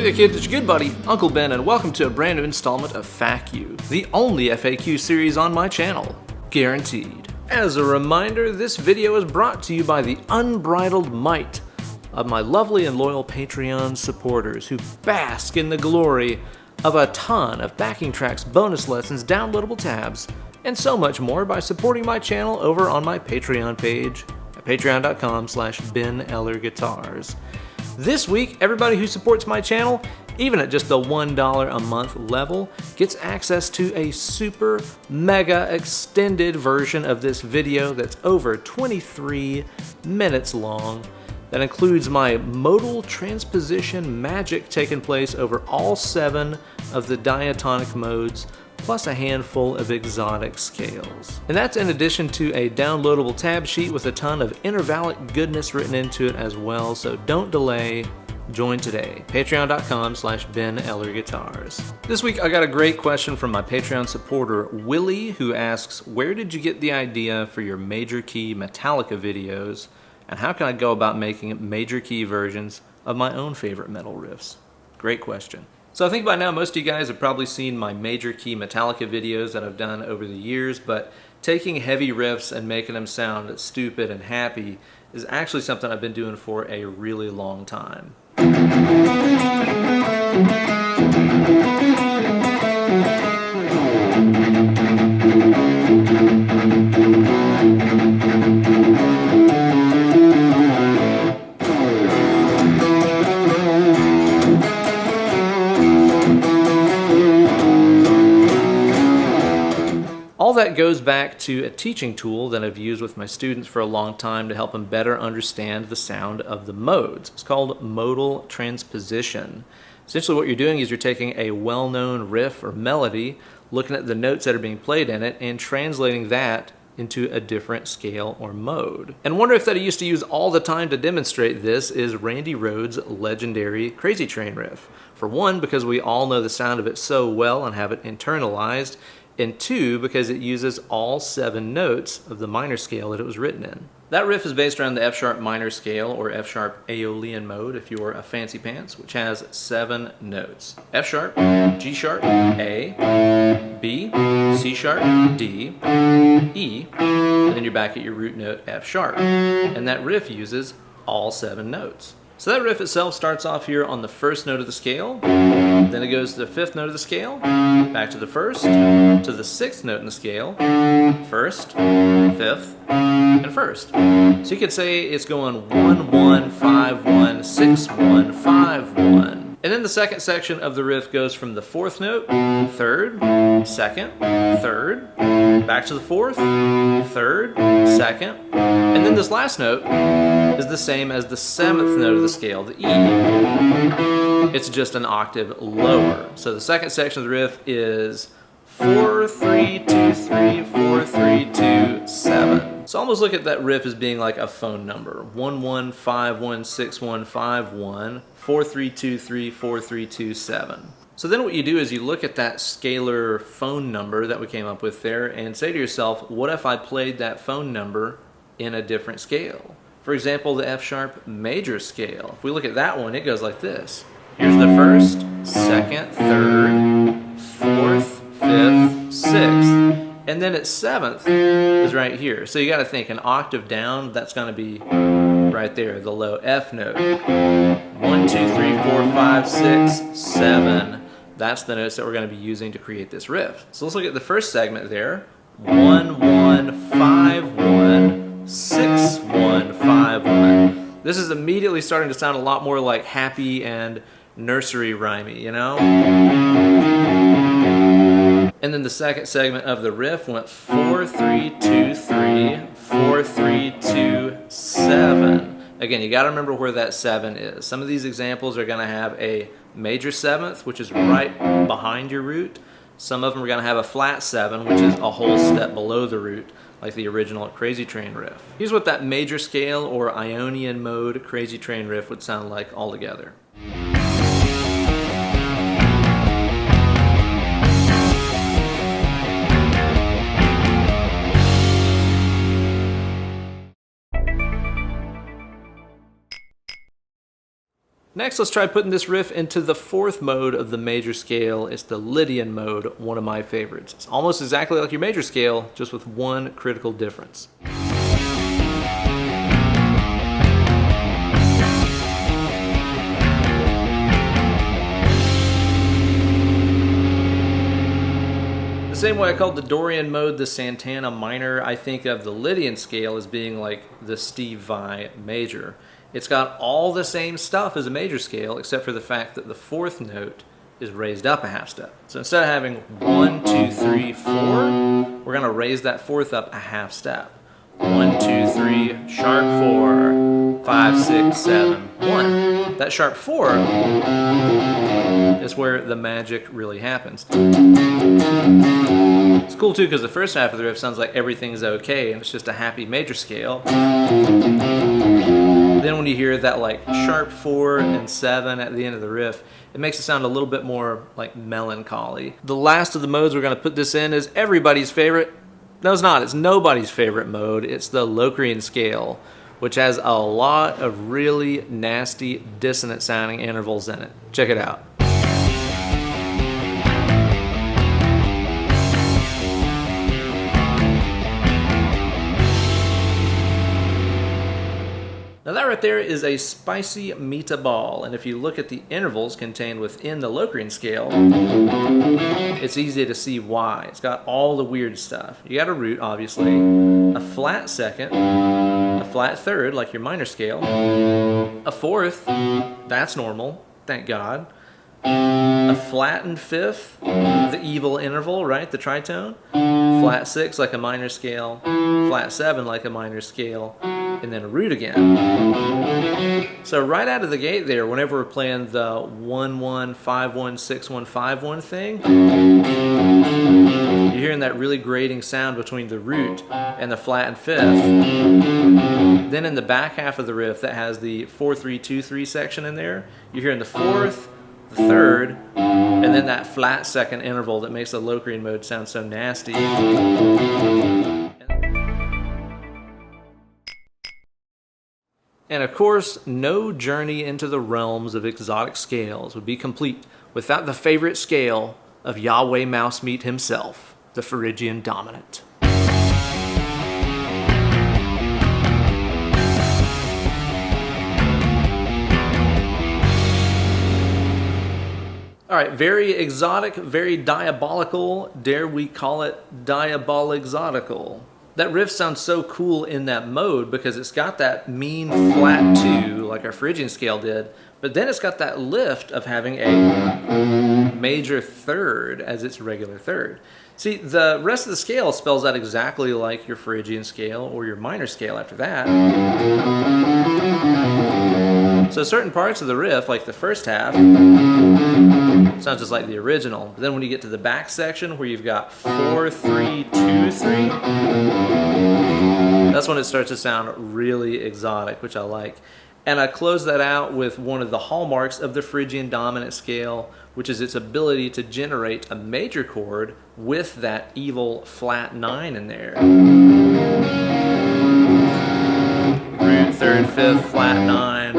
there kids, it's your good buddy, Uncle Ben, and welcome to a brand new installment of FAQ, the only FAQ series on my channel, guaranteed. As a reminder, this video is brought to you by the unbridled might of my lovely and loyal Patreon supporters who bask in the glory of a ton of backing tracks, bonus lessons, downloadable tabs, and so much more by supporting my channel over on my Patreon page at patreon.com/BenEllerGuitars. This week, everybody who supports my channel, even at just the $1 a month level, gets access to a super mega extended version of this video that's over 23 minutes long. That includes my modal transposition magic taking place over all 7 of the diatonic modes, plus a handful of exotic scales. And that's in addition to a downloadable tab sheet with a ton of intervallic goodness written into it as well, so don't delay, join today. Patreon.com/BenEllerGuitars. This week I got a great question from my Patreon supporter, Willie, who asks, where did you get the idea for your Major Key Metallica videos, and how can I go about making major key versions of my own favorite metal riffs? Great question. So I think by now most of you guys have probably seen my Major Key Metallica videos that I've done over the years, but taking heavy riffs and making them sound stupid and happy is actually something I've been doing for a really long time. All that goes back to a teaching tool that I've used with my students for a long time to help them better understand the sound of the modes. It's called modal transposition. Essentially what you're doing is you're taking a well-known riff or melody, looking at the notes that are being played in it, and translating that into a different scale or mode. And one riff that I used to use all the time to demonstrate this is Randy Rhoads' legendary Crazy Train riff. For one, because we all know the sound of it so well and have it internalized, and 2, because it uses all 7 notes of the minor scale that it was written in. That riff is based around the F-sharp minor scale, or F-sharp Aeolian mode if you're a fancy pants, which has 7 notes. F-sharp, G-sharp, A, B, C-sharp, D, E, and then you're back at your root note F-sharp. And that riff uses all 7 notes. So that riff itself starts off here on the 1st note of the scale, then it goes to the 5th note of the scale, back to the 1st, to the 6th note in the scale, 1st, 5th, and 1st. So you could say it's going 1, 1, 5, 1, 6, 1, 5, 1. And then the second section of the riff goes from the 4th note, 3rd, 2nd, 3rd, back to the 4th, 3rd, 2nd, and then this last note is the same as the 7th note of the scale, the E. It's just an octave lower. So the second section of the riff is 4, 3, 2, 3, 4, 3, 2, 7. So almost look at that riff as being like a phone number. 1, 1, 5, 1, 6, 1, 5, 1, 4, 3, 2, 3, 4, 3, 2, 7. So then what you do is you look at that scalar phone number that we came up with there and say to yourself, what if I played that phone number in a different scale? For example, the F-sharp major scale. If we look at that one, it goes like this. Here's the 1st, 2nd, 3rd, 4th, 5th, 6th, and then its 7th is right here. So you got to think an octave down, that's going to be right there, the low F note. 1, 2, 3, 4, 5, 6, 7. That's the notes that we're going to be using to create this riff. So let's look at the first segment there. 1, 1, 5, 1. 6, 1, 5, 1. This is immediately starting to sound a lot more like happy and nursery rhymey, you know? And then the second segment of the riff went 4, 3, 2, 3, 4, 3, 2, 7. Again, you got to remember where that 7 is. Some of these examples are going to have a major 7th, which is right behind your root. Some of them are going to have a flat 7, which is a whole step below the root, like the original Crazy Train riff. Here's what that major scale or Ionian mode Crazy Train riff would sound like all together. Next, let's try putting this riff into the fourth mode of the major scale. It's the Lydian mode, one of my favorites. It's almost exactly like your major scale, just with one critical difference. The same way I called the Dorian mode the Santana minor, I think of the Lydian scale as being like the Steve Vai major. It's got all the same stuff as a major scale, except for the fact that the fourth note is raised up a half step. So instead of having 1, 2, 3, 4, we're going to raise that fourth up a half step. 1, 2, 3, sharp 4, 5, 6, 7, 1. That sharp 4 is where the magic really happens. It's cool too because the first half of the riff sounds like everything's okay and it's just a happy major scale. Then when you hear that like sharp 4 and 7 at the end of the riff, it makes it sound a little bit more like melancholy. The last of the modes we're going to put this in is everybody's favorite. No, it's not. It's nobody's favorite mode. It's the Locrian scale, which has a lot of really nasty dissonant sounding intervals in it. Check it out. Now that right there is a spicy meatball, and if you look at the intervals contained within the Locrian scale, it's easy to see why. It's got all the weird stuff. You got a root, obviously, a flat second, a flat third, like your minor scale, a fourth, that's normal, thank God, a flattened fifth, the evil interval, right, the tritone, flat 6 like a minor scale, flat 7 like a minor scale, and then a root again. So right out of the gate there, whenever we're playing the 1-1, 5-1, 6-1, 5-1 thing, you're hearing that really grating sound between the root and the flattened fifth. Then in the back half of the riff that has the 4-3-2-3 section in there, you're hearing the fourth, the third, and then that flat second interval that makes the Locrian mode sound so nasty. And of course, no journey into the realms of exotic scales would be complete without the favorite scale of Yahweh Mouse Meat himself, the Phrygian Dominant. All right, very exotic, very diabolical. Dare we call it diabol-exotical? That riff sounds so cool in that mode because it's got that mean flat 2 like our Phrygian scale did, but then it's got that lift of having a major third as its regular third. See, the rest of the scale spells out exactly like your Phrygian scale or your minor scale after that. So certain parts of the riff, like the first half, sounds just like the original. But then when you get to the back section where you've got 4, 3, 2, 3, that's when it starts to sound really exotic, which I like. And I close that out with one of the hallmarks of the Phrygian Dominant scale, which is its ability to generate a major chord with that evil flat 9 in there. Root, third, fifth, flat 9.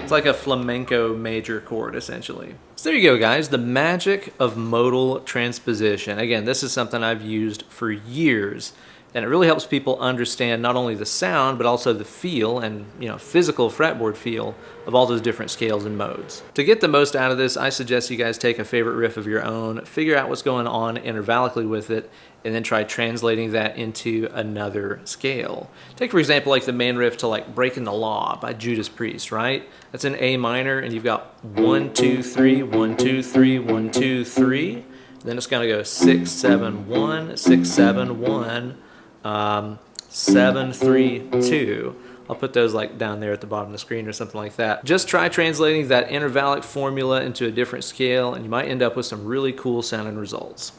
It's like a flamenco major chord, essentially. So there you go, guys. The magic of modal transposition. Again, this is something I've used for years, and it really helps people understand not only the sound, but also the feel and, physical fretboard feel of all those different scales and modes. To get the most out of this, I suggest you guys take a favorite riff of your own, figure out what's going on intervallically with it, and then try translating that into another scale. Take, for example, like the main riff to like Breaking the Law by Judas Priest, right? That's in A minor, and you've got 1, 2, 3, 1, 2, 3, 1, 2, 3. Then it's gonna go 6, 7, 1, 6, 7, 1, 7, 3, 2. I'll put those like down there at the bottom of the screen or something like that. Just try translating that intervallic formula into a different scale, and you might end up with some really cool sounding results.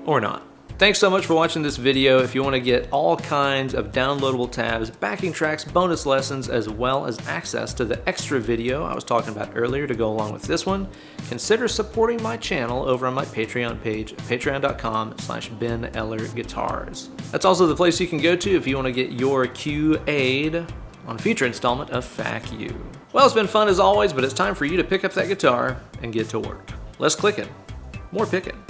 Or not. Thanks so much for watching this video. If you want to get all kinds of downloadable tabs, backing tracks, bonus lessons, as well as access to the extra video I was talking about earlier to go along with this one, consider supporting my channel over on my Patreon page, patreon.com/Ben Eller Guitars. That's also the place you can go to if you want to get your Q-Aid on a future installment of FAQ You. Well, it's been fun as always, but it's time for you to pick up that guitar and get to work. Less clicking, more picking.